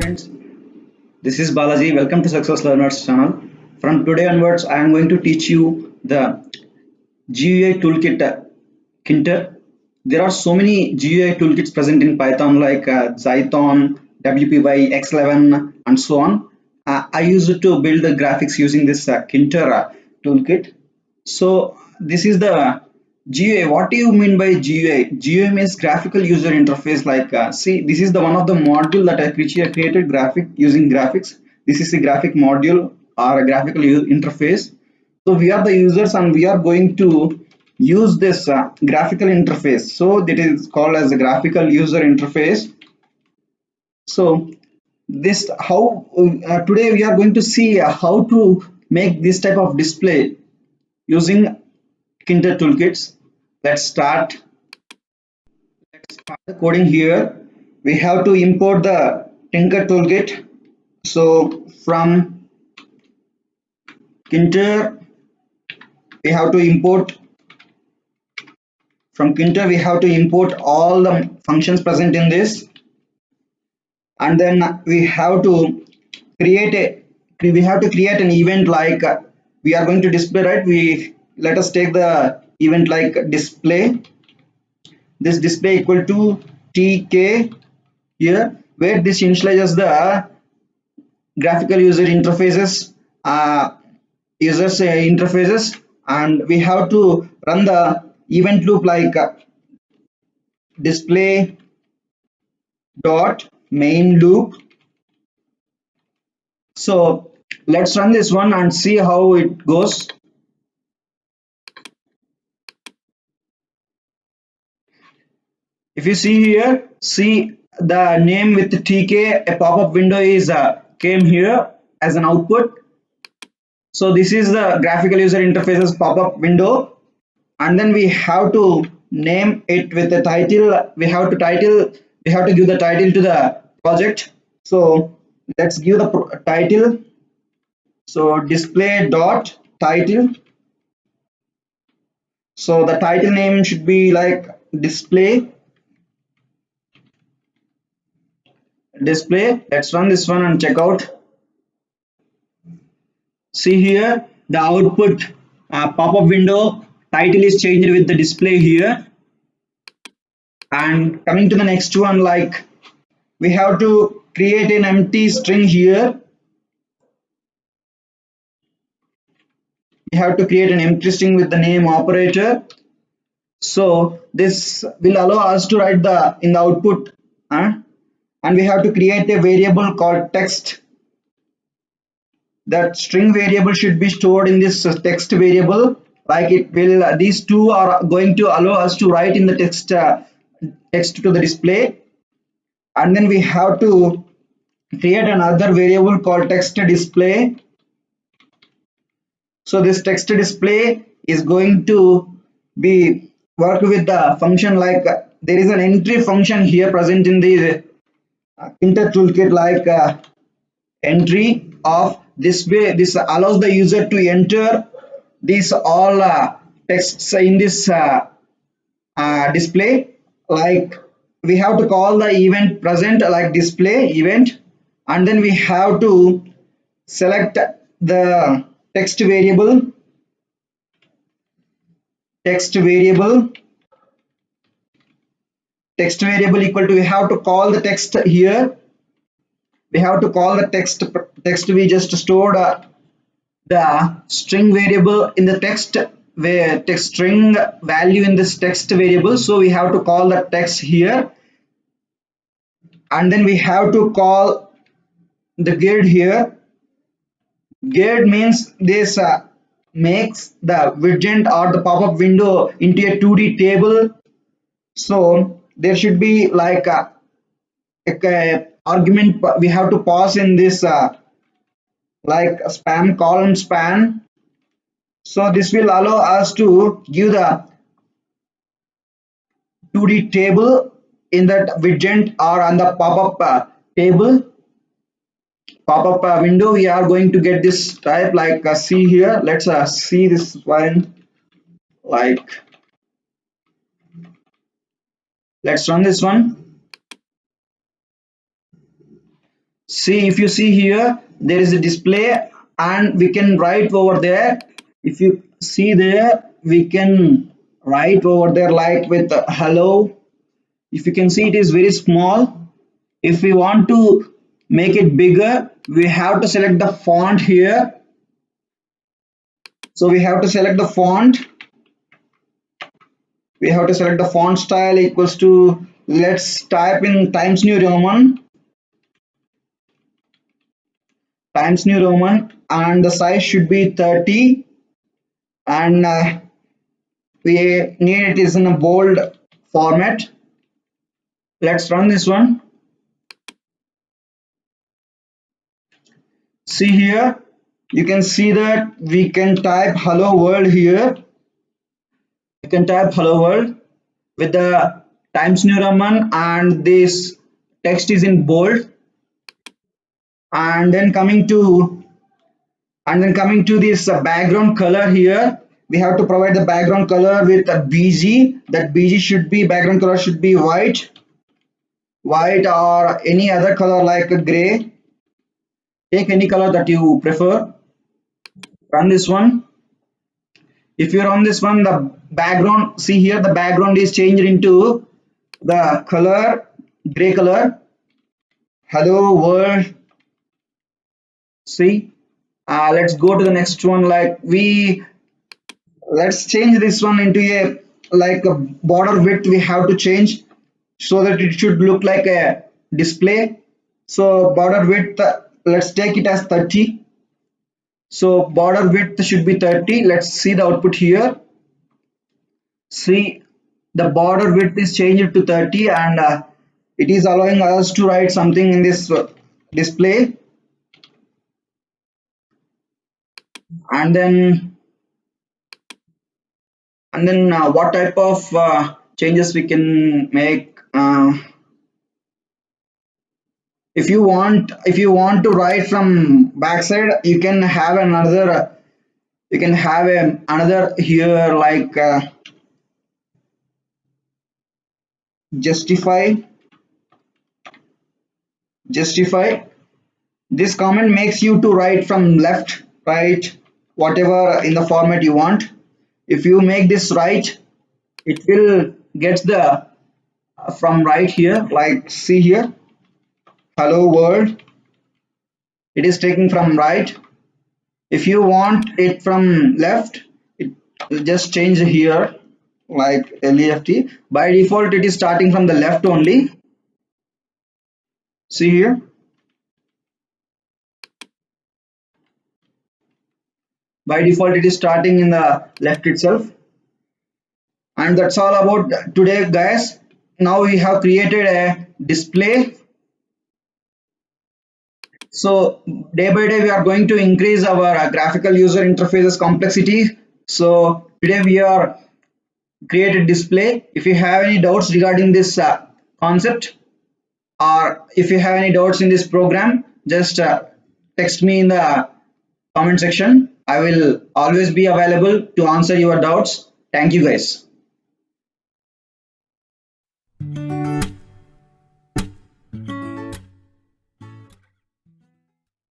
friends, this is Balaji. Welcome to Success Learners channel. From today onwards, I am going to teach you the GUI toolkit Kinter. There are so many GUI toolkits present in Python like Zython, WPY, X11, and so on. I used to build the graphics using this Kinter toolkit. So this is the GUI. What do you mean by GUI? GUI means graphical user interface. Like see, this is the one of the module that I created graphic using graphics. This is the graphic module or a graphical interface. So we are the users and we are going to use this graphical interface. So that is called as a graphical user interface. So this how today we are going to see how to make this type of display using Kinter toolkits. Let's start. Let's start the coding here. We have to import the Tinker toolkit. So from Kinter, we have to import all the functions present in this, and then we have to create an event like we are going to display, right? We let us take the event like display. This display equal to tk here, where this initializes the graphical user interfaces interfaces, and we have to run the event loop like display dot main loop. So let's run this one and see how it goes. If you see here, see the name with tk, a pop-up window is came here as an output. So this is the graphical user interfaces pop-up window, and then we have to name it with the title. We have to give the title to the project. So let's give the title. So display dot title. So the title name should be like display. Let's run this one and check out. See here the output pop-up window title is changed with the display here. And coming to the next one, like we have to create an empty string here. We have to create an empty string with the name operator. So this will allow us to write the in the output, and we have to create a variable called text. That string variable should be stored in this text variable. Like it will, these two are going to allow us to write in the text to the display, and then we have to create another variable called text display. So this text display is going to be work with the function like there is an entry function here present in the Kinter toolkit like entry of display. This allows the user to enter these all texts in this display. Like we have to call the event present like display event, and then we have to select the text variable equal to, we have to call the text here. We have to call the text we just stored the string variable in the text, where text string value in this text variable. So we have to call the text here, and then we have to call the grid here. Grid means this makes the widget or the pop-up window into a 2D table. So there should be like a argument we have to pass in this like a span column span. So this will allow us to give the 2D table in that widget or on the pop-up table pop-up window. We are going to get this type like see here. Let's see this one. Like let's run this one. See, if you see here, there is a display and we can write over there. If you see there, we can write over there like with hello. If you can see, it is very small. If we want to make it bigger, we have to select the font here. So we have to select the font. We have to select the font style equals to, let's type in Times New Roman. Times New Roman, and the size should be 30, and we need it is in a bold format. Let's run this one. See here, you can see that we can type hello world here. You can type hello world with the Times New Roman, and this text is in bold. And then coming to this background color here, we have to provide the background color with a BG. That BG should be, background color should be white or any other color like a gray. Take any color that you prefer. Run this one. If you run this one, the background, see here, the background is changed into the color gray color. Hello world. See, let's go to the next one. Like let's change this one into a like a border width. We have to change so that it should look like a display. So border width, let's take it as 30. So border width should be 30. Let's see the output here. See, the border width is changed to 30, and it is allowing us to write something in this display. And then what type of changes we can make? If you want to write from backside, you can have another here like justify. This comment makes you to write from left, right, whatever in the format you want. If you make this right, it will get the from right here, like see here, hello world. It is taken from right. If you want it from left, it will just change here like left. By default, it is starting from the left only. See here. By default, it is starting in the left itself. And that's all about today, guys. Now we have created a display. So day by day we are going to increase our graphical user interfaces complexity. So today we are created display. If you have any doubts regarding this concept, or if you have any doubts in this program, just text me in the comment section. I will always be available to answer your doubts. Thank you guys.